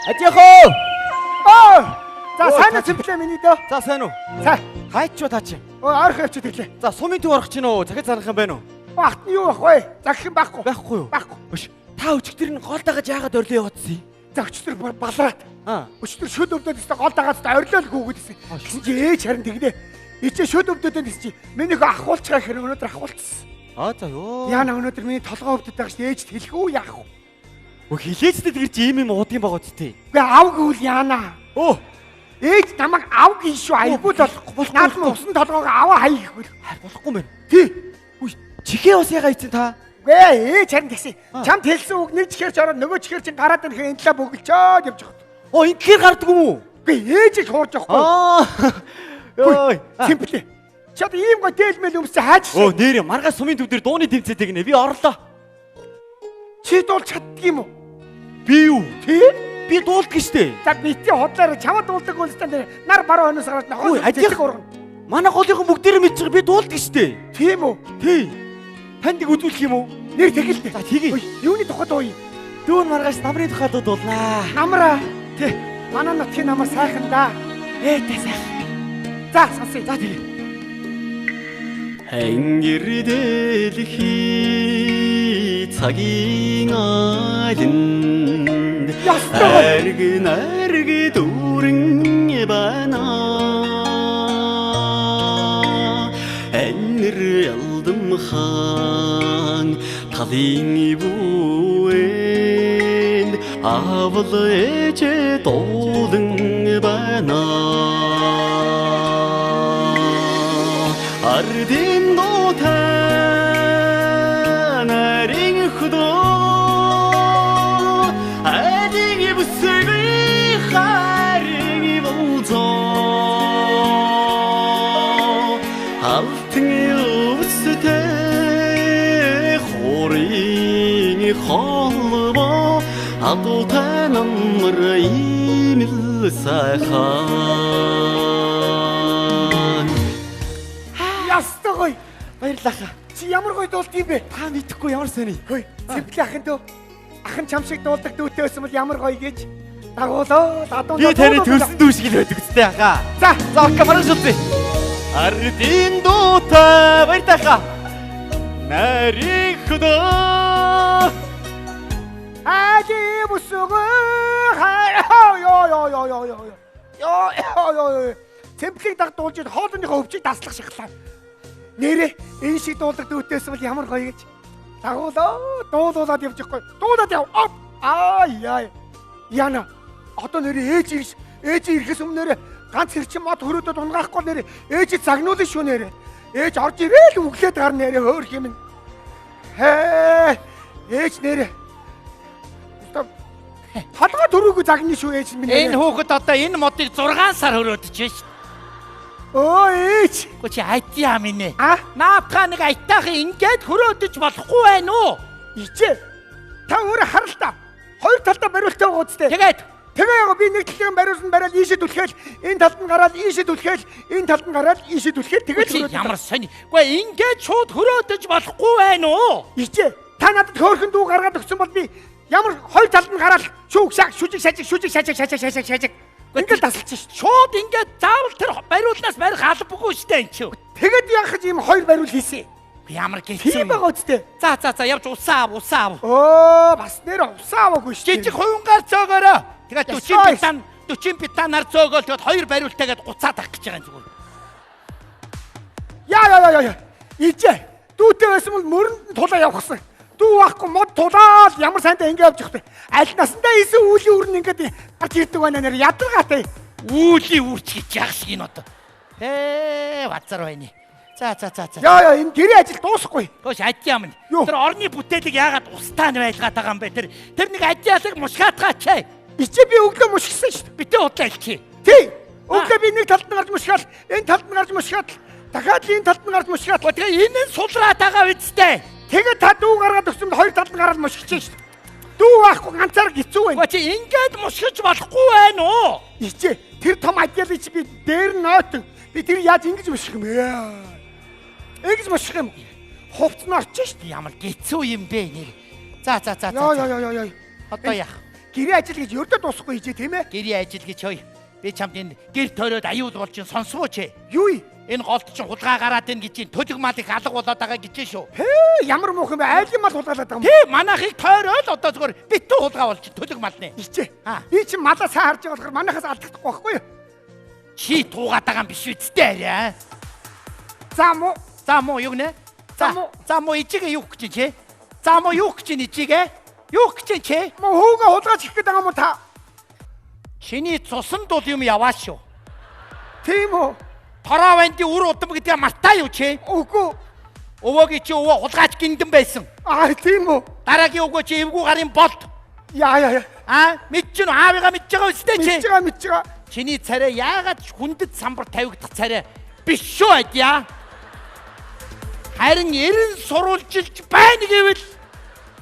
Ажихоо. За сайн уу цэмплээ миний дөө. За сайн уу? Сайн. Хайч та чи. Ойрхон явчих тэглээ. За сумын төв орох чинь үү? Захид зарах юм байна уу? Багт нь юу ах вэ? Загх юм байхгүй. Байхгүй юу? Байхгүй. Биш. Та өчтөр нь гол дагаж яагаад орлоо яваадсан юм? За өчтөр балраад. Өчтөр шөд өвдөд өстө гол дагаад орилол гүгдсэн. Гэсэн чи ээж харин тэгнэ. Ичээ шөд өвдөд чи миний хөө ахуулчихаа хэрэг өнөөдөр ахуулчихсан. За ёо. Яна өнөөдөр миний толгой өвдөд байгаа чи ээж хэлэхүү яах вэ? Хилээчтэй тэр чи ийм юм уудгийн байгаа үсттэй. Гэ ав гэвэл яана. Ээж намайг ав гийн шүү айгуул болохгүй. Наад нь усан толгойг аваа хай гэвэл болохгүй мэн. Тий. Чихээ ус ягаа ийцэн та? Гээ ээж харин гэсэн. Чамд хэлсэн үг нэг чихэрч ороод нөгөө чихэр чинь гараад ирэх энэ талаа бөглөчөөд явж байгаа. Энэ тэгэхээр гардаг юм уу? Гээ ээж их хуурж явахгүй. Йой. Симплээ. Чад ийм гоо дээлмэл өмсөж хайж. Нэр маргааш сумын төв дээр дууны тэмцээтэй гинэ. Би орлоо. Чи дуул чаддаг юм уу? Би юу? Тий? Би дуулдаг штэ. За бити хотлоор чамд дуулдаг үлстэн дээр нар бараа хонос гараад нохоо ажих урган. Манай голынхан бүгдээрээ мэдчих би дуулдаг штэ. Тийм үү? Тий. Танд нэг үзүүлэх юм уу? Нэр тэгэлтэй. За тэгье. Юуны тухайд ууя? Дүүн маргааш намрын тухайд дуулнаа. Намраа. Тий. Манай нутгийн намар сайхан да. Ээтэй сайхан. За сонсъё. За тэгье. Хэнгэрдэлхий цагийн айланд арг дүүрэн байна энэр ялдамхан талын ивүүэнд авал ээжээ дуулан байна ардын дотаа нарийн хөдөө адиг бүсгүй хариг болцоо алтын өвстэй хорийн холбоо адуутай намар имэл сайхан Ястагой. Баярлалаа. Чи ямар гоё дуулт юм бэ? Та мэдэхгүй ямар сони. Хөөе. Цэвлээ ахын дөө. Ахын чам шиг дуулдаг дүүтэй байсан бол ямар гоё гэж дагуулаа. Дадуун. Би таны төрсөн дүү шиг л байдаг үстэй хаа. За, окей маргааш үзье. Ардын дуутай баярлалаа. Нарийн хөдөө ади бүсгүй ёо. Цэмплийг даг дуулж хоолныхоо өвчийг таслах шахлаа. Нэрээ энэ шиг дуулдаг дүүтэйс бол ямар гоё гэж. Дагуулаа. Дуулуулаад явж ихгүй. Дуулаад яв. Яа. Яна. Одоо нэрээ ээж ирэхээс өмнө ганц хэрчим мод хөрөөдөд унгаахгүй нэрээ ээж загнуулна шүү нэрээ. Ээж орж ирээл өглөөд гар нэрээ хөөх юм. Ээж нэрээ. Толгой төрөөгүй загны шүү ээж минь. Энэ хүүхэд одоо энэ модыг 6 сар хөрөөдөж байна шүү. Ээж. Гү чи айтя минь. Наапха нэг айтаахан ингээд хөрөөдөж болохгүй байна уу? Ичээ. Та өөрөө харалтаа. Хоёр талдаа бариултаа байгаа үстэй. Тэгээд яг би нэг талын бариулсан бариад ийшээ түлхээл энэ талд нь гараад ийшээ түлхээл энэ талд нь гараад ийшээ түлхээл тэгээд ямар сони. Гэхдээ ингээд шууд хөрөөдөж болохгүй байна уу? Ичээ. Та надад хөөрхөн дүү гаргаад өгсөн бол би ямар хоёр талд нь гараад шүүг шүжиг шажиг. Ингээд тасалчих шүү. Шууд ингээд заавал тэр бариулнаас барих албагүй штэ энэ ч. Тэгэд яах гэж ийм хоёр бариул хийсэн. Ямар гэсэн юм байгаа үстэй. За явж усаа. Бас нэр усаа аваагүй шүү. Жижиг хувингаар цөөгөөрөө. Тэгээд 40 битанаар цөөгөөл тэгээд хоёр бариултайгээд гуцаа тах гэж байгаа юм зүгээр. Яа. Ичээ. Дүүтэй байсан бол мөрөнд тулаа явахсан. Дүү байхгүй мод тулаад ямар сайнтай ингэ явж явах вэ? Аль насандаа исэн үүлийн үрн ингээд гарч ирдэг байна нэр ядаргаатай. Үүлийн үрч гэж яах шиг энэ одоо. Вацар байна. За. Яа энэ гэрээ ажил дуусахгүй. Гош ажиам. Тэр орны бүтээлийг яагаад устаа нь байлгаад байгаа юм бэ? Тэр нэг ажиалыг мушгаатгаач. Ичээ би өглөө мушгсан шүү дээ. Битээ удлаа илчээ. Тий. Өглөө би нэг талд нь гарч мушгаал, энэ талд нь гарч мушгаал. Дахиад энэ талд нь гарч мушгаал. Тэгээ энэ нь сулраад байгаа үстэй. Тэгээд та дүү гаргаад өгсөн хоёр талд нь гараад мушгиж шүү дээ. Дүү байхгүй ганцаар хэцүү байна. Чи ингээд мушгиж болохгүй байна уу? Ичээ тэр том ажиалыг чи би дээр нь нойтон. Би тэр яаж ингэж мушгих юм бэ? Ингэж мушгих юм. Хувцс нь орчих шүү дээ. Ямар хэцүү юм бэ нэр. За. Яа. Одоо яах? гэрээ ажил гэж өрдөө дуусахгүй хийжээ тийм ээ. Гэрийн ажил гэж хөөе. Би чамд энэ гэр тойроод аюулгуул чинь сонсвооч ээ. Юу юм? Энэ голд чинь хулгай гараад ийн гэж төлөг мал их алга болоод байгаа гэж шүү. Ямар муух юм бэ? Айлын мал хулгайлаад байгаа юм. Тий, манайхыг тойроод одоо зүгээр битүү хулгай болж төлөг малны. Ичээ. Аа. Би чинь малаа сайн харж байгаа болохоор манайхаас алдагдахгүй байхгүй юу? Чи туугаад байгаа юм биш үсттэй арай. За муу юу нэ? За муу. За муу ичигээ юу гэж чи? За муу юу гэж ичигээ? Юу гэж чи? муу хүүгээ хулгайч их гэдэг юм уу та? Чиний цусанд бол юм яваа шүү. Тийм үү? Тораванди үр удам гэдгээ мартаа юу чи? Үгүй. Өвөөгийн чи өвөө хулгайч гиндэн байсан. Тийм үү? Дараагийн өвгөө чи эвгүй гарын болд. Яа. Мэдчихв аавыгаа мэдж байгаа үстэй чи. Мэдж байгаа. Чиний царай яагаад хүндэт самбар тавигдах царай биш шүү адья. Харин эрен сурулжилж байна гэвэл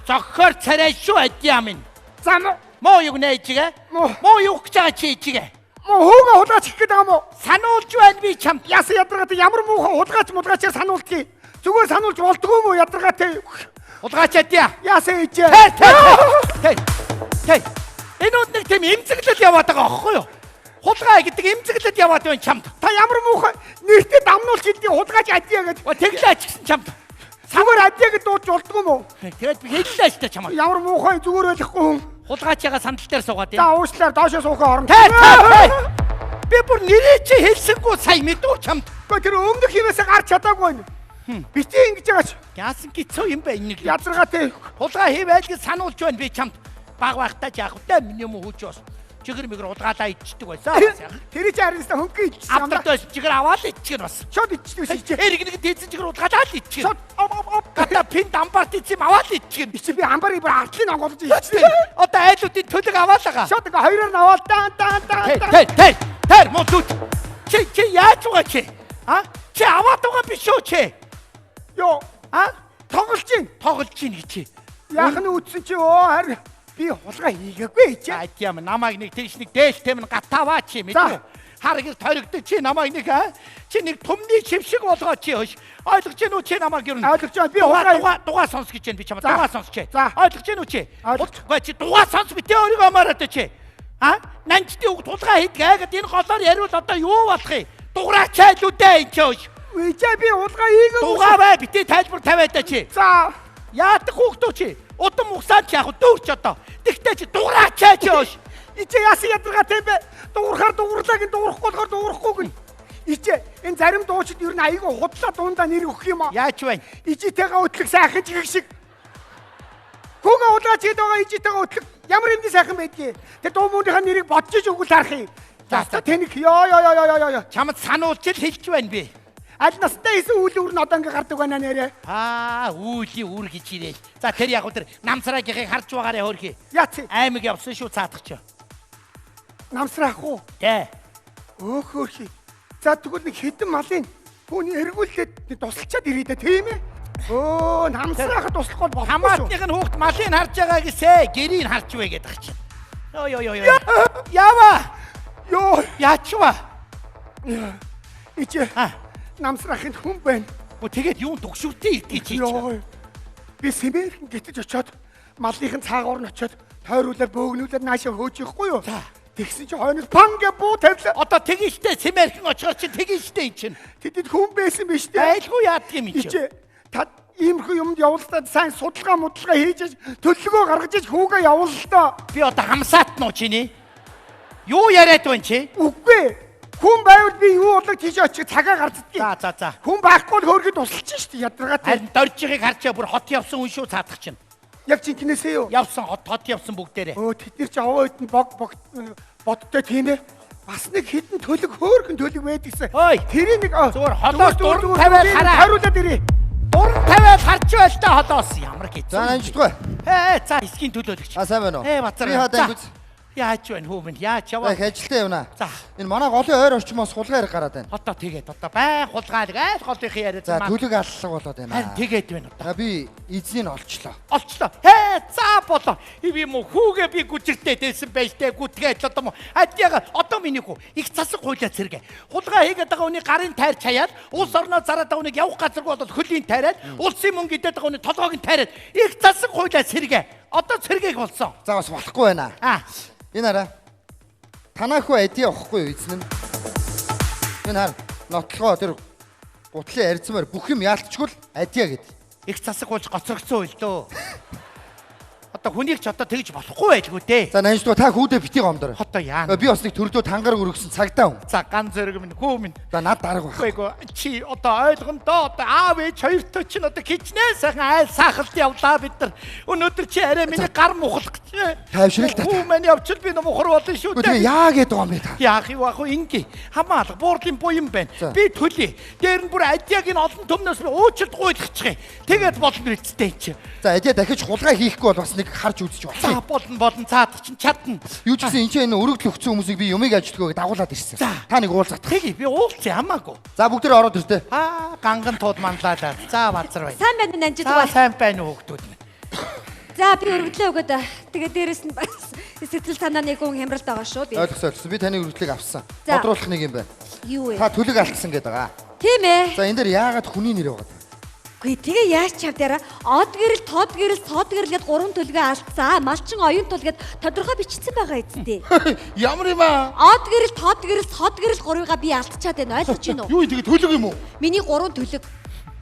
зохиор царай шүү адья минь. За муу. Моо юу нэ ичигээ? Моо юу гэж байгаа чи ичигээ? Муу хүүгээ хулгайч их гэдэг юм уу? Сануулж байна би чамд. Яасан ядаргатай ямар муухан хулгайчаар сануулдгийг. Зүгээр сануулж болдгоо мó ядаргатай. Хулгайч адья. Яасан ичээ. Тэ. Энэ нэг тийм эмзэглэл яваад байгаа аахгүй юу? Хулгай гэдэг эмзэглэл яваад байна чамд. Та ямар муухан нэртээ дамнуулж хэлдэг хулгайч адья гэж. Тэглээч гэсэн чамд. Зүгээр адья гэж дуудаж болдгоо мó. Тэгээд би хэллээ шүү дээ чамд. Ямар муухан зүгээр байхгүй хүн. Хулгайчаага сандал дээр суугаад юм. За уучлаар доошоо суухаа орно. Би бүр нэрээ чи хэлсэнгүй сая мэдүү чамд. Гэхдээ тэр өмнөх хивээсээ гарч чадаагүй нь. Бити ингэж байгаач. Яасан гिचүү юм бэ энэ нэг. Ядаргатай. Хулгай хийвэл гэж сануулж байна би чамд. Баг багтаа яах вэ? Миний юм хууч бас. Чигэр мигэр хулгайлаа ичдэг байсан. Тэр чи харинсаа хөнгөн ичсэн юм да. Автодоос чигэр аваад ичгэр бас. Шот ичдэг шийчээ. Эрэг нэг дээдсэн чигэр хулгайлаа ичгэр. Шот гата пин дамбарт ичим аваад ичгэр. Ичи би амбарыг бүр артлын онгоолж ичдэг. Одоо айлуудын төлөг аваад байгаа. Шот ингээ хоёроор нь аваад Тэр мотут. Чи яаж байгаа чи? Чи аваад байгаа биш үү чи? Йоо. Тоглож чинь гэж. Яах нь үтсэн чи харин би хулгай хийгээгүй чи. Тийм намайг нэг тэгш нэг дээлтэй минь гатаваа чи мэдээ. Харагд хоригдож чи намайг нэг чи нэг төмний шившиг болгоо чи хөөш. Ойлгож гин үү чи намайг юу? Ойлгож байна. Би хулгай дугаа сонс гэж байна би чамд дугаа сонсч. Ойлгож гин үү чи? Ойлгож. Чи дугаа сонс битээ өөрийгөө амаараад чи. Нанчдын үг хулгай хийдгээ гэд энэ голоор яриул одоо юу болох юм? Дуграач айлуудаа энэ чи хөөш. Үгүй би хулгай хийгээгүй. Дугаа бай битээ тайлбар тавиад чи. За яадаг хүүхдөө чи? Удам угсаад чи яг дүүрч одоо. Тэгтээ чи дуграач чи хөөш. Ичээ яасан ядаргатай бэ? Дуурахаар дуурлаа гин дуурахгүй болохоор дуурахгүй гин. Ичээ энэ зарим дуучид ер нь айгүй худлаа дундаа нэр өгөх юм аа. Яач вэ? Ижитэйгээ өтлөх сайхан жиг шиг. Хүүгээ улаач хэд байгаа ижитэйгээ өтлөх ямар юм ди сайхан байдгийг. Тэр дуу мууныхаа нэрийг бодож өгвөл харах юм. За тэнийх ёо. Чамд сануулж л хэлж байна би. Аль настай исэн үйл өөр нь одоо ингээ гардаг байна нэрээ. Үүлийн үр гэж ирээл. За тэр яг тэр намсраагийнхыг харж байгаарэ хөөрхий. Яац. Аймаг явсан шүү цаадах чи. Намсраах уу? Тий. Хөөрхий. За тэгвэл нэг хідэн малын түүний эргүүлээд тусалчаад ирээ дээ тийм ээ. Намсраахад туслахгүй болох шүү. Хамаатных нь хүүхд малыг харж байгаа гэсэ гэрийг харж вэ гэдэг чинь. Йоо. Яава. Йоо. Яачва. Ичээ. Намсраахын хүн байна. Тэгээд юун төгшөвтэй идэх чи. Би Сэмэрхэн гитэж очиод малынхын цаагаар нь очиод тойруулаад бөөгнүүлээд наашаа хөөж ихгүй юу? Тэгсэн чи хойноос пангэ буу тавилаа. Одоо тэгэнштэй Сэмэрхэн очихоор чи тэгэнштэй ин чинь. Тэдэд хүн байсан биз дээ. Айлгүй яадаг юм чи. Та иймэрхүү юмд явуулаад сайн судалгаа хийж төлөвлөгөө гаргаж иж хүүгээ явууллаа. Би одоо хамсаат нь чиний. Юу яриад байна чи? Үгүй. Хүн байвал би юу бодлоо тийш очих цагаа гарцдгийг. За. Хүн байхгүй л хөөргөд тусалж штий ядаргаатай. Харин доржихыг харчаа бүр хот явсан хүн шүү цаадах чинь. Яг чи кинээсээ юу? Явсан хот явсан бүгдээрээ. Тэд нар ч аваа хэдэн бодтой тийм ээ. Бас нэг хідэн төлөг хөөргөн төлөг байдгийсэн. Тэрийг нэг зүгээр холоос дуран тавиад хараа. Хариулаад ирээ. Дуран тавиад харж байл та холоос ямар гэж. За амжтгүй. За эсхийн төлөөлөгч. Сайн байна уу? Бацар. Би хадаа ингэж. Яаж байна хүүмэн? Яаж яваа? Ажилтаа явна. За. Энэ манай голын ойр орчмоос хулгай гараад байна. Одоо тэгээд бай хулгайлаг айл голынхын яриад за төлөг аллах болоод байна. Харин тэгээд байна одоо. Би эзнийг олчлоо. За болоо. Би мө хүүгээ би гүжиртэй дээсэн байж тээ гүтгээд одоо адьяга одоо миний хүү их засаг хуйлаа зэрэг. Хулгай хийгээд байгаа хүний гарын тайр чаяад улс орноо зараад байгаа хүнийг явах газаргүй бол хөлийн тайраад улсын мөнгө идээд байгаа хүний толгойг нь тайраад их засаг хуйлаа зэрэг. Одоо цэргийг болсон. За бас болохгүй байна. Энэ хараа. Танаагүй эдий авахгүй юу эзэн нь. Энэ хар нотлогоо тэр гутлын арьцмаар бүх юм яалтчгүй л адиа гэд. Их засаг болж гоцрогцсон үл дөө. Одоо хүнийг ч одоо тэгж болохгүй байлгүй дээ. За нанждуу та хүүдээ бити гомдор. Одоо яа. Би бас нэг төрлөө тангараг өргөсөн цагдаа хүн. За ган зэрэг минь хүү минь. За над дарга байх. Үгүй чи одоо ойлгоно доо. Одоо аав ээж хоёртой чинь одоо хичнээн сайхан айл сахалт явлаа бид нар. Өнөөдөр чи арай миний гар мухлах гэж. Тайвшрал та. Хүү мань явчихвал би мухар болно шүү Тэгээ дээ. яа гэдэг юм бэ та? Яах юу ах вэ ингээ хамаалга буурлын буян байна. Би төлье. Дээр нь бүр адяг энэ олон төмнөөс би уучлалт гуйлгачих. Тэгээд болно үсттэй чи. За адиа дахиж хулгай хийхгүй бол бас нэг харж үзэж байна. За болно цаад чинь чадна. Юу ч гэсэн энэ чинь энэ өргөдөл өгсөн хүмүүсийг би юмыг ажилтгаагаа дагуулад ирсэн. Та нэг уулзах. Тэги би уулзъя хамаагүй. За бүгд тэр ороод иртээ. Ганган тууд манлайлаа. За базар бай. Сайн байна нанжид За гоо. сайн байна уу хүүхдүүд минь. За би өргөдлөө өгöd. Тэгээ дээрэс нь бас сэтгэл санаа нэг хүн хямралт байгаа шүү би. Ойлгосон. Би таны өргөдлийг авсан. За. Бодруулах нэг юм байна. Юу вэ? Та төлөг алдсан гэдэг байгаа. Тийм ээ. За энэ дээр яагаад хүний нэр байгаа? Гүй тэгээ яаж чавдаараа од гэрэл, тод гэрэл, сод гэрэл гэд гурван төлгөө алдсан. Малчин оюун тул гэд тодорхой бичсэн байгаа эцтэй. Ямар юм аа? Од гэрэл, тод гэрэл, сод гэрэл гурвыгаа би алдчихад байна. Ойлгож байна уу? Юу тэгээ төлөг юм уу? Миний гурван төлөг.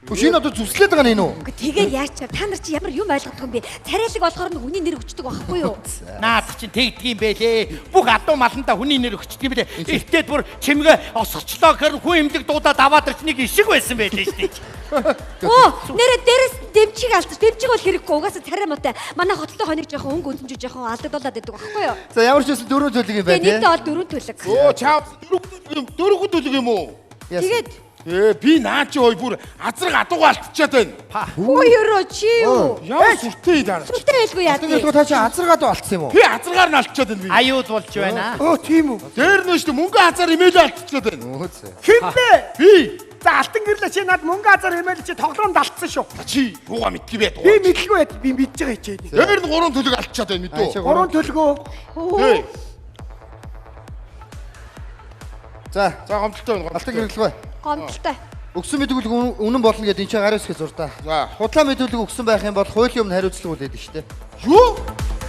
Шинэ одоо зүслээд байгаа нь энэ үү? Гүй тэгээ яаж чав? Та нар чи ямар юм ойлгодог юм бэ? Царайлаг болохоор нь хүний нэр өгчдөг байхгүй юу? Наадах чинь тэгдэг юм байлээ. Бүх адуу маландаа хүний нэр өгчдөг юм байлээ. Эртээд бүр чимгээ осгочлоо гэхээр хүн имлэг дуудаад аваад ирч нэг ишиг байсан байлээ шүү дээ. Оо, нэрээ дээрээс дэмчиг алдчих. Дэмчиг бол хэрэггүй. Угаасаа царай муутай. Манай хоттой хоног жоохон өнгө өндөмж жоохон алдагдуулаад байдаг байхгүй юу? За ямар ч байсан дөрөв төлөг юм байна Тэгээ нийтдээ бол дөрвөн төлөг. Оо чав дөрөв төлөг юм уу? Тэгээд Би наа чи ой бүр азраг адуугаа алдчихад байна. Хөөёрөө чи юу? Яа сүртэй дараа. Сүртэй байлгүй яа. Тэгээ та чи азаргаад алдсан юм уу? Би азрагаар нь алдчихад байна би. Аюул болж байна. Оо тийм үү. Дээр нь шүү дээ мөнгө азар имэйл алдчихад байна. Хинбэ? Би За алтан гэрлээ чи над мөнгө азар хэмээл чи тоглоомд алдсан шүү. чи юугаа мэдгүй байд. Би мэдлгүй байд. Би мэдж байгаа хичээд. Дээр нь 3 төлөг алдчихад байна мэдүү. Гурван төлгөө. Тий. За За гомдолтой байна. алтан гэрэлгүй. Гомдолтой. Өгсөн мэдүүлэг үнэн болно гэдэг энэ чинь гар үсгээ зур та. За. Худлаа мэдүүлэг өгсөн байх юм бол хуулийн өмнө хариуцлага үлээдэг шүү дээ. Юу?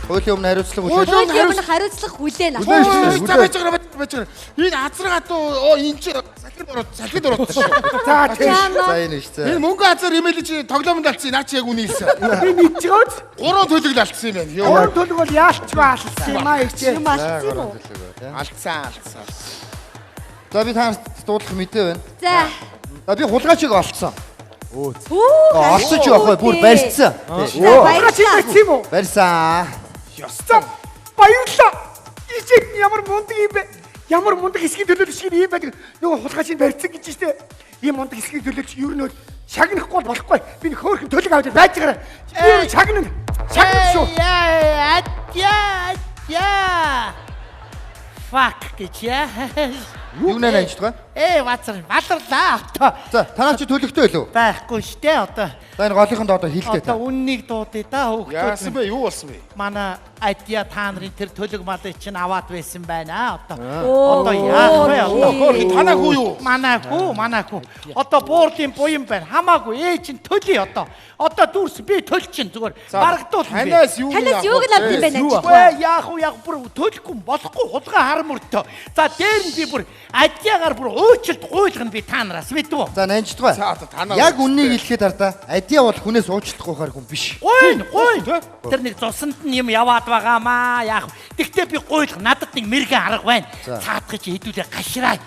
Хуулийн өмнө хариуцлага Хуулийн үлээдэг. өмнө хариуцлага хүлээн авах. Хүлээн. За байж байгаа. Энэ азраг адуу энэ чи салхид ороод шүү. За тийм. За энэ шүү дээ. Энэ мөнгө азар имэйл чи тоглоомд алдсан. Наа чи яг үний хэлсэн. Би мэдж байгаа үз. 3 төлөг л алдсан юм байна. Юу? Гурван төлөг бол яалтчгүй алдсан юм аа ихчээ. Юм алдсан юм уу? Алдсан. За би танаас дуудлах мэдээ байна. За. За би хулгайчиг олцсон. Хөө. Олцсон ч явахгүй бүр барьцсан. Баярлалаа чи байсан юм уу? Барьсан. За баярлалаа. Ичиг ямар мундаг юм бэ? Ямар мундаг хэсгийн төлөөлөл шиг юм байдаг. Нөгөө хулгай чинь барьцсан гэж штэ. Ийм мундаг хэсгийн төлөөлөл юу нөө шагнахгүй болохгүй. Би нэг хөөрхөн төлөг аваад байж байгаа. Би шагнана. Шагнана шүү. Яа. Fuck гэж яа. Юу нэ нанждаг? Баларлаа одоо. За танаа чи төлөвтэй байлуу? Байхгүй штэ одоо. За энэ голынхонд одоо хилтэй та. Одоо үннийг дуудъя да Яасан хүүхдүүд. бэ? Юу болсон бэ? Манай адья та нарын тэр төлөг малыг чинь аваад байсан байна одоо. Оо. Одоо яах вэ одоо? Танаа хүү юу? Манай хүү. Одоо буурлын буян байна. Хамаагүй ээж нь төлөе одоо. Одоо дүүрс би төлчин зүгээр. Барагдуул би. Танаас юу Танаас юуг л авд юм бэ нанжид? Үгүй яах бүр төлөхгүй болохгүй хулгай хар мөртөө. За дээр нь би бүр адьягаар бүр уучлалт гуйлгана би та нараас мэдвэ. За нанждаг. За одоо танаа. Яг үннийг хэлэхэд ардаа адиа бол хүнээс уучлахгүйхаар хүн биш. Гуй. Тэр нэг цусанд нь юм яваад байгаамаа яах. Тэгтээ би гуйлах надад нэг мэрэгэн арга байна. Цаадах чи хэдүүлээ гашраа.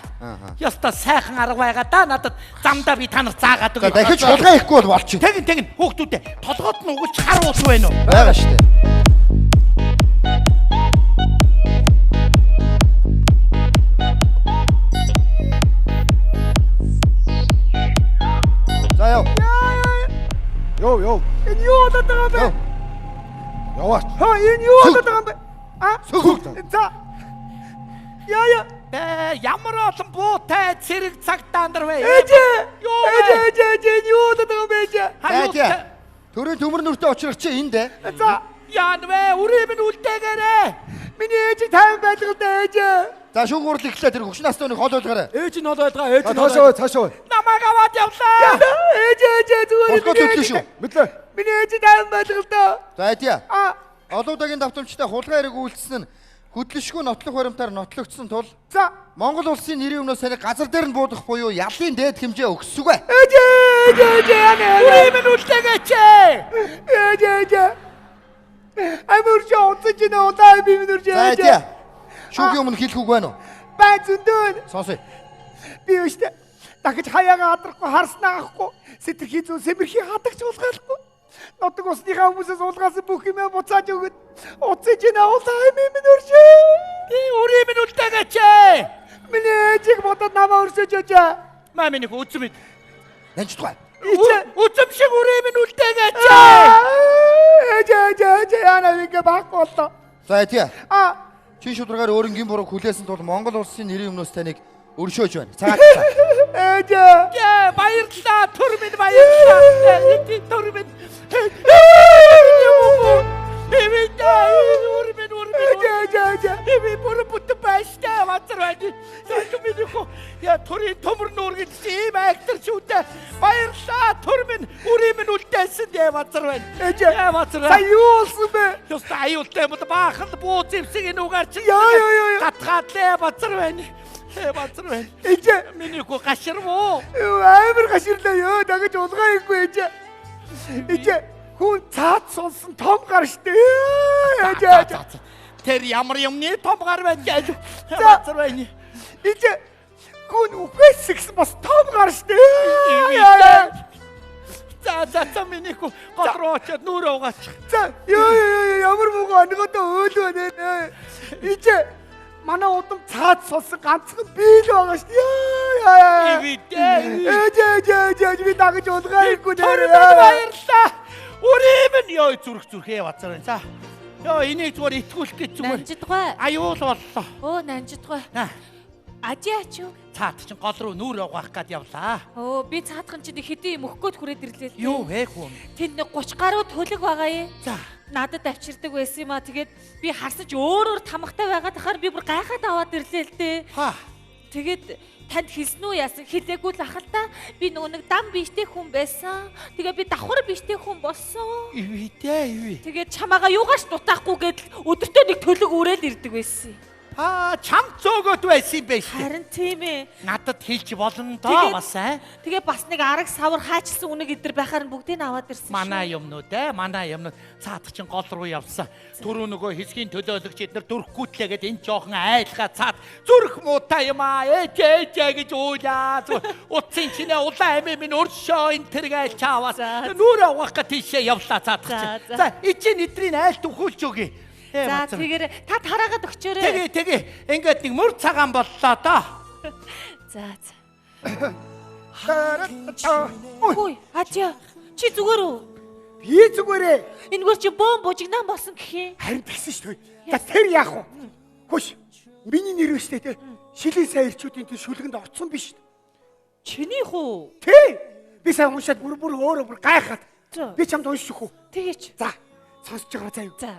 Яста сайхан арга байгаа да надад замдаа би та нар заагаад За өгье. дахиж хулгай хийхгүй бол болчих. Тэгин хүүхдүүдээ толгойд нь угаж харуул байна уу? Бага штэ. За яв. Йоо. Энэ юу болоод байгаа юм бэ? Яваач. Энэ юу болоод байгаа юм бэ? Сүг. За. Яа. Ямар олон буутай цэрэг цагтаа нар вэ? Ээж. Юу болоод байгаа юм бэ? Адиа. Төрийн төмөр нүртэй очрох чи энд дээ. За. Яан вэ? Үрээ минь үлдээгээрээ. Миний ээж тайван байлгалтай ээж. За шүүг урал ихлээ тэр хөвшин насны нэг хол байлгаарай. Ээж нь олоодгаа. Цаашаа. Намайг аваад явлаа. Ээж зүгээр. Холгоо төлөө шүү. Мэдлээ. Миний ээж тайван байлгалтай. За адиа. олон удаагийн давтамжтай хулгай хэрэг үйлдсэн нь хөдлөшгүй нотлох баримтаар нотлогдсон тул За. Монгол улсын нэрийн өмнөөс санийг газар дээр нь буудах буюу ялын дээд хэмжээ өгсөг бай. Үрийн минь үлдээгээч. Амарч онцож ин удаа би минь үрж. За тий. Шүүхийн өмнө хэлэх үг байна уу? Бай зөндөн. Сонсоё. Би өштэй. Дахиж хаяага адрахгүй харснаа ахгүй. Сэтэрхий зүүн сэмэрхий хадагч уулгаалахгүй. Нотог усныхаа хүмүүсээс уулгаас бүх юм буцааж өгöd. Уцаж ин удаа минь үрж. Би үрийн минь үлдээгээч. Миний ээжийг бодоод намаа өрсөж өжөө. Маа минь үзмэд. Нанждгүй. Үзм шиг үрийн минь үлдээгээч. Ээж яана вингэ баколто. За тий. А Чин шударгаар өөрөнгийн буруу хүлээсэн тул Монгол улсын нэрийн өмнөөс таныг өршөөж байна. Цагаат. ээж Яа, баярлалаа. Түр минь баярлалаа. Түр минь. Би бүр бут байштай вацар байна. Сая минь хөө. Яа, түрийн төмөр нүүргэж ийм актер шүүтэй. Баярлалаа. Түр минь үрийн минь үлдээсэн дээ вацар байна. ээж Яа, вацар. Са юу болсон бэ? Just аюултай юм баахан буу зэвсэг нүгээр чи Яа. гатгаалээ бацар байна. Бацар байна. Ээж Миний хөө гаширвуу. амар гаширлаа ёо дагаж улгаа ихгүй ээж. Ээж хүн цаад сонсон том гар штэ. Ээж Тэр ямар юмны том гар байна гэж бацар байна. ээж хүн үхээсгс бас том гар штэ. За миний хөө готрооч нүрээ угаач. За ёо ямар муугаа онгодоо өөл байна. Ээж манай удам цаад сонсон ганцхан би л байгаа штэ. Яа. Ээж би дагаж улгаа ихгүй нэрээ. Баярлалаа. Үрийн минь ёо зүрхээ бацар байна. За. Ёо энийг зүгээр итгүүлэх гэж зүгээр. Нанжидгай. Аюул боллоо. Оо нанжидгай. Ажаач юу? Цаад чинь гол руу нүрээ угаах гээд явлаа. Оо би цаадхан чинь хэдийн юм өгөх гээд хүрээд ирлээ л. Юу вэ хүн? Тэнд 30 гаруй төлөг байгаа юм. За. Надад авчирдаг байсан юм аа. Тэгээд би харсаж өөр тамхтай байгаад тахаар би бүр гайхаад аваад ирлээ л дээ. Ха. Тэгээд танд хэлсэн үү яасан хэлээгүй л ахал та. Би нөгөө нэг дам биштэй хүн байсан. Тэгээ би давхар биштэй хүн болсон. Ивэ. Тэгээд чамаага юугаач дутаахгүй гэдэл өдөртөө нэг төлөг өрөөл ирдэг байсан. Чам цөөгөөд байсан юм байна шүү. Харин тийм ээ. Надад хэлж болно доо Тэгээд- бас аа. Тэгээ бас нэг арга савар хаачсан үнэг идэр байхаар нь бүгдийг нь аваад ирсэн. Манай юмнууд манай юмнууд цаад чинь гол руу явсан. Түрүү нөгөө хэсгийн төлөөлөгч эднэр дүрхгүйтлээ гэд энэ жоохон айлхаа цаад зүрх муутай юм аа. Ээж гэж уйлаа. Утсын чинээ улаан амийн минь өршөө энэ тэр гайл чааваас. За. Нүрээ угаах гэ тийшээ явлаа цаад За, чинь. за. За эцэг эдрийн айлт өгүүлж өгье. За тэгэр та тараагаад өгчөөрэй. Тэгээ ингээд нэг мөр цагаан боллоо доо. За. Ой, Хөөе, Ажаа. Чи зүгээр үү? би зүгээрээ Энэгээр чи бөөн бужигнаа болсон гэх юм. харин тэгсэн шүү дээ. За тэр яах вэ? Хөөш. Миний нэр өстэй те. Шилийн сайн ирчүүдийн тэр шүлгэнд орцсон биш. Чиний хүү? Тий. Би сайн уншаад бүр өөрөө гайхаад. За. Би чамд унших уу? Тэгээч. За. Сонсож байгаа заа юу. За.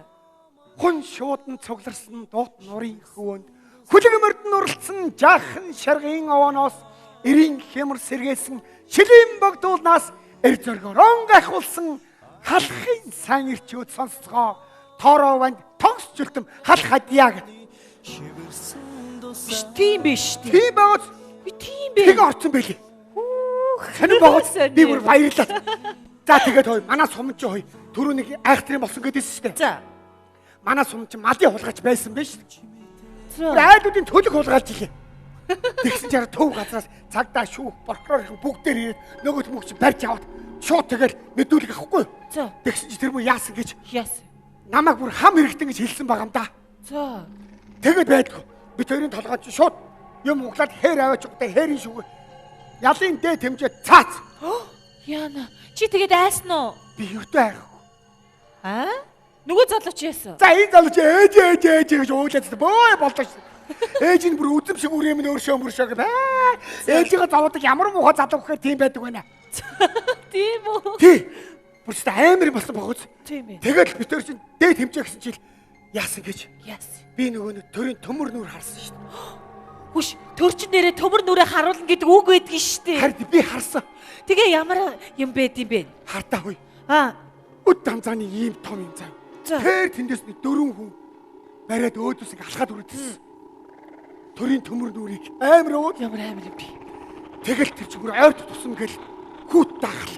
Хүн шуудан цугларсан дуут нурын хөвөнд хүлэг мөрдөн уралцсан жаахан шаргын овооноос эрийн хямар сэргээсэн шилийн богдуулнаас эр зоргорон гайхуулсан халахын сайн ирчүүд сонсцгоо тоороо ванд тогс зүлтэм халах хадьяа гэд. Биш тийм биш тийм. Тийм байгаач Би тийм тэг бэ. орцсон байлээ. Хэнэ байгаач би бүр баярлалаа. За тэгээд хой манай сумч хой түрүү нэг айхтрын болсон гэдээсэн шүү дээ. За. Манай сумч малын хулгайч байсан биш. За. Айлуудын төлөг хулгайлж илээ. Тэгсэн чараа төв газраас цагдаа шүүх прокурор бүгдээр ирээд нөгөө төмөгч барьж аваад шууд тэгэл мэдүүлэг авахгүй. За. Тэгсэн чи тэр муу яасан гэж Яс. намайг бүр хам хэрэгтэн гэж хэлсэн байгаа юм да. За. Тэгээд байдгүй. Би тэрийн толгойд чи шууд юм углаад хээр аваач угтай хэрийн шүүг. Ялын дээд хэмжээ цаац. Яна. Чи тэгээд айсан уу? Би юутай айхгүй. Аа? Нөгөө залууч яасан? За энэ залууч ээж гэж ууглаад бөө болдоо ш. Ээж нь бүр үзэм шиг үрээ минь өршөө гэдэг. Ээжигээ зовоодаг ямар муухай залуу гэхээр тийм байдаг байна. Тийм үү? Тий. Бүр ч амар болсон багуус. Тийм ээ. Тэгэл би тэр чинь дээд хэмжээ гэсэн чил яасан гэж. Яс. Би нөгөө төрийн төмөр нүр харсан шүү дээ. Хүш, төрчин нэрээ төмөр нүрээ харуулна гэдэг үг байдгийн штэ. Харин би харсан. Тэгээ ямар юм байд юм бэ? Хартаа хүй. Аа. Өд дамзааны ийм том юм зав. Тэр тэндээс нэг 4 хүн бариад өөдөөс ингэ алхаад үргэлжсэн. Төрийн төмөр нүрийг амар өөд. Ямар амар юм бэ? Тэгэл тэр чигээр ойрт тусам гэл хүүт даахал.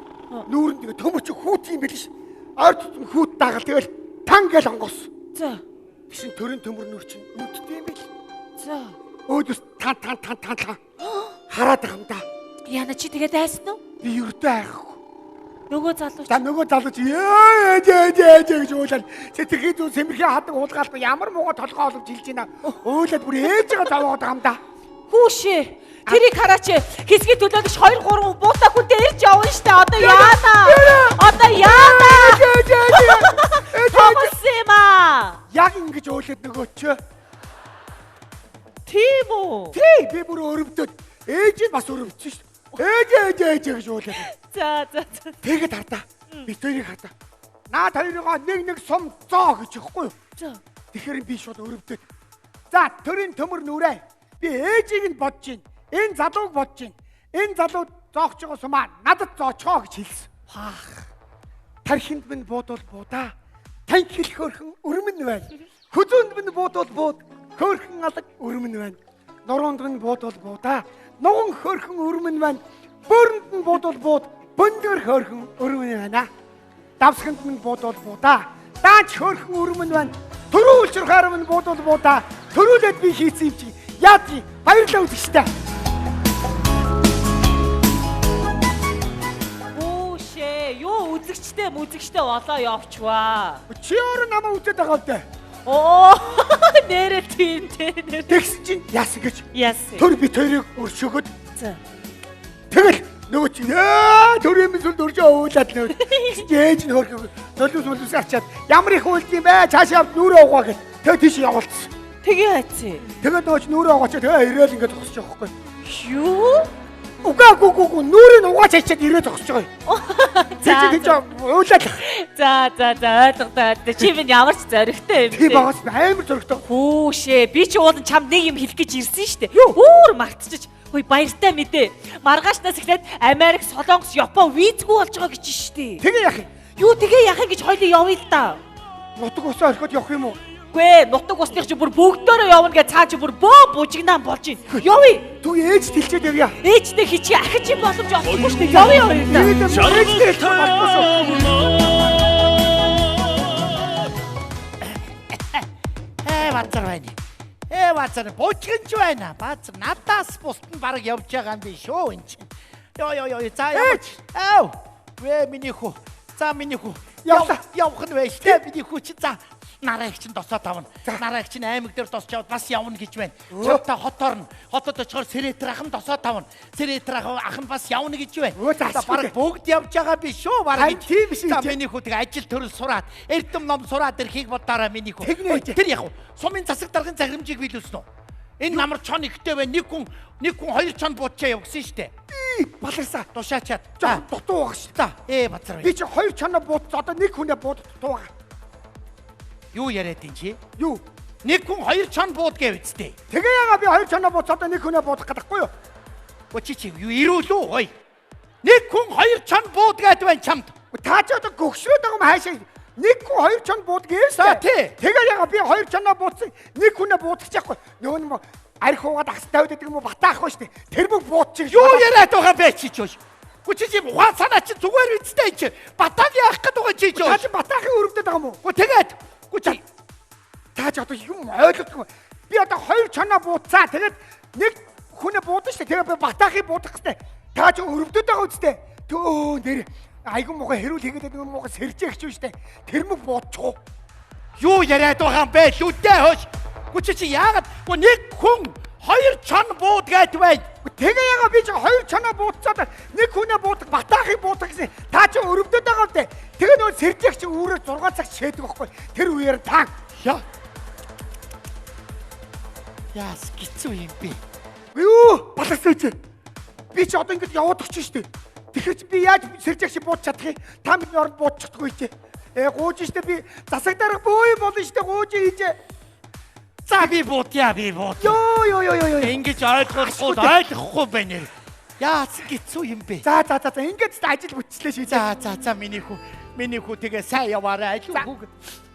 Нүүрэнд тэгээ төмөр чи хүүт юм байл ш. Ойрт тусам хүүт даахал тэгэл тан гэл онгоос. За. Бишин төрийн төмөр нүр чинь нүдтэй юм байл. За. Өөдөөс тан хараад байгаа юм да. Яна чи тэгээд айсан уу? Би ердөө айхгүй. Нөгөө залуу За нөгөө залууч ээ гэж уулаад сэтгэхий зүүн сэмэрхий хадаг уулгаалт ямар мууга толгой олж илж байна. Уулаад бүр ээж байгаа заваагаад байгаа юм да. Хүүшээ. Тэрийг хараач. Хэсгийн төлөөлөгч 2 3 буутаа хүнтэй ирж явна штэ. Одоо яана. Одоо яана. Томсэма. Яг ингэж уулаад нөгөө ч. Тийм үү? Тий би бүр өрөвдөд ээж нь бас өрөвдсөн шүү. Ээж гэж уулаад. За. Тэгээд хардаа. Би тэрийг хардаа. Наад хоёроо нэг сум зоо гэж ихгүй юу? За. Тэгэхээр би шууд өрөвдөд. За төрийн төмөр нүрээ. Би ээжийг нь бодож байна. Энэ залууг бодож байна. Энэ залуу зоогч байгаа сумаа надад зоочоо гэж хэлсэн. Тархинд минь буудвал буудаа. Танхил хөөрхөн өрмөн байна. Хүзүүнд минь буудвал бууд. Хөөрхөн алаг өрмөн байна. Нуруунд минь буудвал буудаа. Нуган хөөрхөн өрмөн байна. Бөрөнд нь буудвал бууд. Бөндгөр хөөрхөн өрмөн байна. Давсганд минь буудвал буудаа. Даач хөөрхөн өрмөн байна. Төрөө үлчрхаар минь буудвал буудаа. Төрүүлээд би хийсэн юм чи. Яа чи баярлалаа үзэгчтэй. Хүүшээ. Юу үзэгчтэй болоо явчваа. Чи өөрөө намайг үзээд байгаа л дээ. Оо. Нэрэ тийм нэр. Тэгсэн чинь яасан гэж. Яасан. Төр бит хоёрыг өршөөгöd. За. Тэгэл нөгөө чи төрийн мэсэл дөржөө уулаад нөө. Ээж нь хөрхөг. Төлөвс арчаад ямар их үйлд юм бэ? Цаашаа нүрээ угаа гэж. Тэгээ тийш явуулсан. Тэгээ хайцээ. Тэгээд нөгөө чи нүрээ угаачаа тэгээ ирээл ингээд зогсож байгаа байхгүй. Юу? Угаагүй нүрээ угаач ачаад ирээ зогсож байгаа юм. За уулаад. За ойлголоо. Чи минь ямар ч зоригтой юм бэ? Тийм байгаас амар зоригтой. Хүүшээ. Би ч уулын чамд нэг юм хэлэх гэж ирсэн штэ. Өөр мартчих. Хөөе баяртай мэдээ. Маргаашнаас эхлээд Америк, Солонгос, Япон визгүй болж байгаа гэж штэ. Тэгээ яах юм? Юу тэгээ яхаа гэж хоёул явъя л да. Нутаг усаа орхиод явах юм уу? Гүй нутаг усных чи бүр бүгдөө явна гэж цаа чи бүр бөө бужигнаа болж байна. Явъя. Тү ээж тэлчээд явъя. Ээжтэй хичи ахиж юм боломж олдохгүй штэ. Явъя хоёулаа. Ээжтэй болохгүй шүү. Бацар байна. Бацар бочгонч байна. Бацар надаас бусд нь баг явж байгаа юм биш үү энэ чинь. Йоо за яваач. Вэ миний хүү. За миний хүү. Явах нь байж тээ миний хүү чи за. Нарайг чинь досоо тавна. Нарайг чинь аймаг дээр досч яваад бас явна гэж байна. Чамтай хот орно. Хотод очихоор Сэрэтрах нь досоо тавна. Сэрэтрах ах нь бас явна гэж байна. Бараг бүгд явж байгаа биш шүү. Бараг тийм биш. За миний хүү тэгээ ажил төрөл сураад, эрдэм ном сураад ирэхийг бодоорой миний хүү. Тэр яг уу. Сумын засаг даргын загримжийг биелүүлсэн үү? Энэ намар чон ихтэй байна. Нэг хүн 2 чон буучаа явгсан штэ. Баларсаа Тушаачаад. за дутуу байгаа шүү. За бацар. Би чи 2 чоноо буудц одоо нэг хүнээ бууд дутуу байгаа. Юу яриад ин чи? Юу? Нэг хүн 2 чон бууд гэв үстэй. Тэгээ яага би 2 чоноо буудц одоо нэг хүнээ буудах гэдэггүй юу? Чи юу ирүүлүү ой. Нэг хүн 2 чон бууд гэдэг байна чамд. Та ч одоо гөгшрөөд байгаа юм хаашаа. Нэг хүн 2 чон бууд гээстэй. тий. Тэгээ яага би 2 чоноо буудсан нэг хүнээ буудах чахгүй. Нөгөө нь арх уугаад ахстай байдаг юм уу батаахгүй штэ. Тэр бүх буудчих. Юу яриад байгаа бэ чи ч. Чи ухаан санаа чи зүгээр үстэй чи. Батаг яах гээд байгаа чи. Та чи батаахын өрөвдөд байгаа юм уу? Тэгээд та ч одоо юм ойлгохгүй. Би одоо 2 чоноо буудсаа. Тэгээд нэг хүнээ буудан штэ. Тэгээ би батаахыг буудах гэжтэй. Та ч өрөвдөд байгаа үстэй. Төө нэр айгу муухай хэрүүл хийгээд нэг муухай сэржээгч юм штэ. Тэр мөг буудчих. юу яриад байгаа юм бэ? Лүдээ хөөш. Чи яагаад нэг хүн 2 чон бууд гээд байна. Тэгээ яага би чи 2 чоноо буудцаад нэг хүнээ буудах батаахыг буудах гэсэн. Та чи өрөвдөд байгаа юм дээ. Тэгээ нөө сэржээх чи өөрөөр 6 цаг шийдэг байхгүй. Тэр үеэр та Яас гитсүү юм би. юу баласаач. Би чи одоо ингэж яваад өгч штэ. Тэгэхээр чи би яаж сэржээх чи бууд чадах юм? Та бидний орд бууд чадахгүй чи. Гууж штэ би засаг дарах бөө болно штэ гууж хийжээ. За би бууд. Йоо. Ингэж ойлгохгүй байна. Яас гитсүү юм бэ? За ингэж ажил бүтчлээ ший. За миний хүү тэгээ сайн яваарай. Ажил хүүг.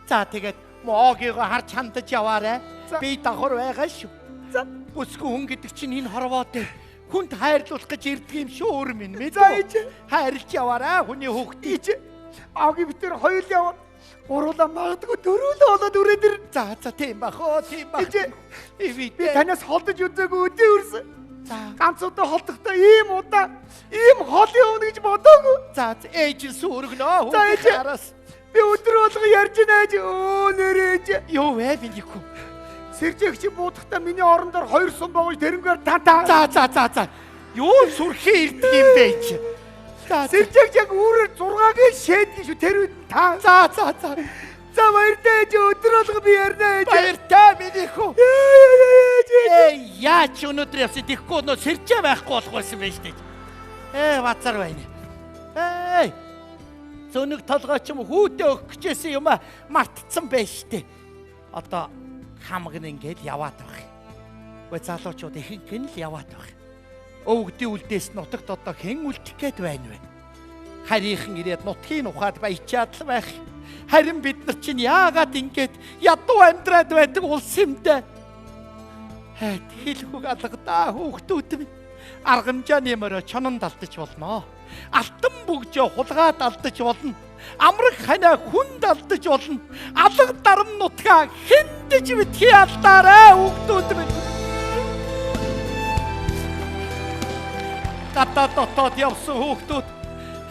За тэгээд моогийгоо харж хандаж яваарай. За. Би давхар байгаа шүү. За. Бүсгүй хүн гэдэг чинь энэ хорвоо дээр хүнд хайрлуулах гэж ирдэг юм шүү өөр минь. За ээж. Хайрлж яваарай хүний хүүхдийг. Ээж. Аги битэр хоёул яваа. Гуруула магадгүй дөрүүлээ болоод өрөөдөр. За тийм бах оо тийм бах. Ээж. Би Би танаас холдож үзээгүй өдөө өрсөн. За. Ганц удаа холдохдоо ийм удаа ийм хол явна гэж бодоогүй. За ээж сүргнөө За, ээж. хүүхдээс. Би өдөр болго ярьж байна ээж. Өө нэрэж. Юу вэ бинихгүй. Сэржээгч буудахтаа миний орон дээр 2 сум богож тэрнгээр тантаа. За. Юу сүрхээ ирдэг юм бэ чи? За Сэржээгч яг үүрээр 6-гийн шээдгий шүү тэр үед та. за. За баяртай ээж өдөр болго би ярина ээж. Баяртай бинихгүй. Ээж. Яач өнөөдөр явсан тэгэхгүй нөө сэржээ байхгүй болох байсан байж тээ. Бацар байна. Зөнөг толгойч юм хүүтэ өгөх гэжсэн юм мартцсан байж тээ. Одоо хамган ингээд яваад байх. Гэ залуучууд ихэнх нь л яваад байх. Өвгдийн үлдээс нутагт одоо хэн үлдэх гээд байна вэ? Харийнхан ирээд нутгийн ухаад баячаад л байх. Харин бид нар чинь яагаад ингээд ядуу амьдраад байдаг улс юм бэ? Хэлхүг алгадаа хүүхдүүд минь. Аргамжаа нэмэрэ чонон алдаж болно. Алтан бүгжөө хулгаад алдаж болно. Амраг ханаа хүнд алдаж болно. Алга дарам нутгаа хэндэж битгий алдаарай хүүхдүүд минь. Дотоод явсан хүүхдүүд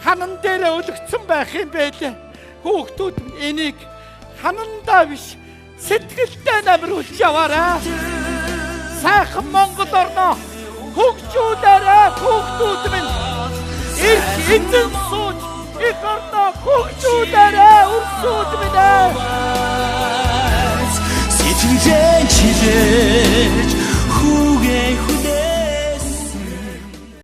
ханан дээрээ өлгцсөн байх юм байлээ. Хүүхдүүд минь энийг ханандаа биш сэтгэлдээ намруулж яваарай. Сайхан Монгол орноо хөгжүүлээрэй хүүхдүүд минь. Их эзэн сууж их орноо хөгжүүлээрэй.